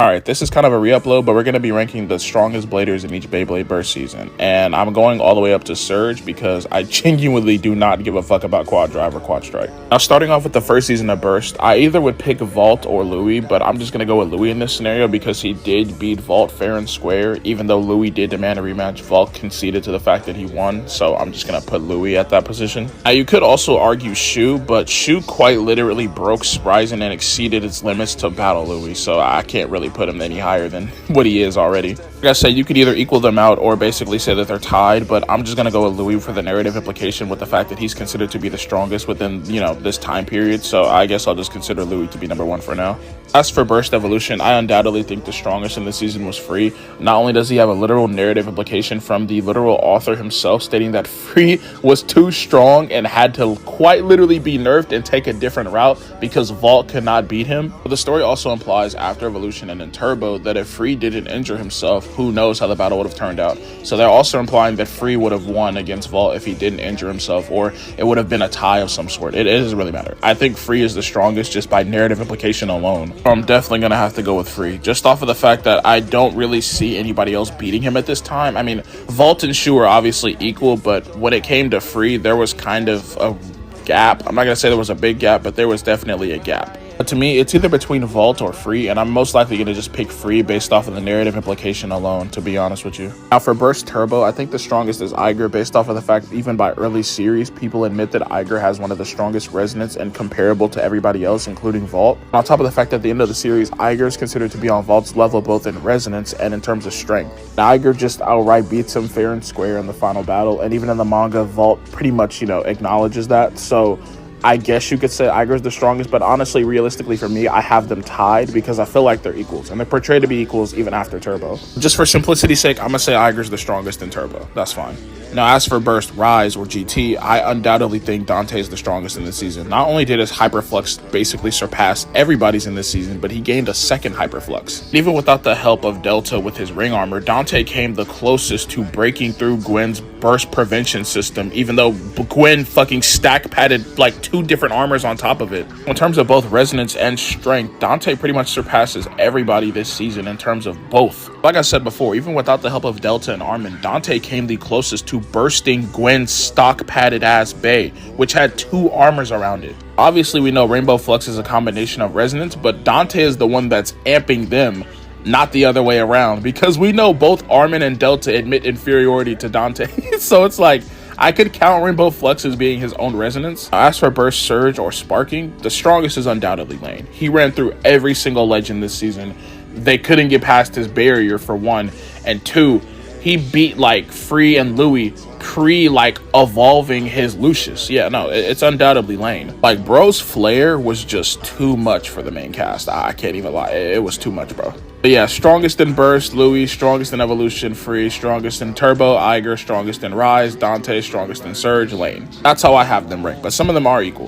Alright, this is kind of a re-upload, but we're going to be ranking the strongest bladers in each Beyblade Burst season. And I'm going all the way up to Surge because I genuinely do not give a fuck about Quad Drive or Quad Strike. Now, starting off with the first season of Burst, I either would pick Vault or Louis, but I'm just going to go with Louis in this scenario because he did beat Vault fair and square. Even though Louis did demand a rematch, Vault conceded to the fact that he won, so I'm just going to put Louis at that position. Now, you could also argue Shu, but Shu quite literally broke Spryzen and exceeded its limits to battle Louis, so I can't really put him any higher than what he is already. Like I said, you could either equal them out or basically say that they're tied, but I'm just going to go with Louis for the narrative implication with the fact that he's considered to be the strongest within, this time period, so I guess I'll just consider Louis to be number one for now. As for Burst Evolution, I undoubtedly think the strongest in the season was Free. Not only does he have a literal narrative implication from the literal author himself stating that Free was too strong and had to quite literally be nerfed and take a different route because Vault could not beat him. But the story also implies after Evolution and in Turbo that if Free didn't injure himself, who knows how the battle would have turned out. So they're also implying that Free would have won against Vault if he didn't injure himself, or it would have been a tie of some sort. It doesn't really matter. I think Free is the strongest just by narrative implication alone. I'm definitely going to have to go with Free, just off of the fact that I don't really see anybody else beating him at this time. I mean, Vault and Shu are obviously equal, but when it came to Free, there was kind of a gap. I'm not going to say there was a big gap, but there was definitely a gap. But to me, it's either between Vault or Free, and I'm most likely going to just pick Free based off of the narrative implication alone, to be honest with you. Now, for Burst Turbo, I think the strongest is Eiger, based off of the fact that even by early series, people admit that Eiger has one of the strongest resonance and comparable to everybody else, including Vault. And on top of the fact that at the end of the series, Eiger is considered to be on Vault's level both in resonance and in terms of strength. Now, Eiger just outright beats him fair and square in the final battle, and even in the manga, Vault pretty much, acknowledges that. So I guess you could say Eiger's the strongest, but honestly, realistically for me, I have them tied because I feel like they're equals, and they're portrayed to be equals even after Turbo. Just for simplicity's sake, I'm going to say Eiger's the strongest in Turbo. That's fine. Now, as for Burst Rise or GT, I undoubtedly think Dante is the strongest in this season. Not only did his Hyperflux basically surpass everybody's in this season, but he gained a second Hyperflux. Even without the help of Delta with his ring armor, Dante came the closest to breaking through Gwen's burst prevention system, even though Gwen fucking stack padded like 2 different armors on top of it. In terms of both resonance and strength, Dante pretty much surpasses everybody this season in terms of both. Like I said before, even without the help of Delta and Armin, Dante came the closest to bursting Gwen's stock padded ass Bay, which had 2 armors around it. Obviously, we know Rainbow Flux is a combination of resonance, but Dante is the one that's amping them, not the other way around, because we know both Armin and Delta admit inferiority to Dante. So it's like, I could count Rainbow Flux as being his own resonance. As for Burst, Surge, or Sparking, the strongest is undoubtedly Lane. He ran through every single legend this season. They couldn't get past his barrier, for one, and 2, he beat like Free and Louis evolving his Lucius. Yeah, no, it's undoubtedly Lane. Like, bro's flair was just too much for the main cast. I can't even lie, it was too much, bro. But yeah, strongest in Burst, Louis. Strongest in Evolution, Free. Strongest in Turbo, Eiger. Strongest in Rise, Dante. Strongest in Surge, Lane. That's how I have them ranked, but some of them are equal.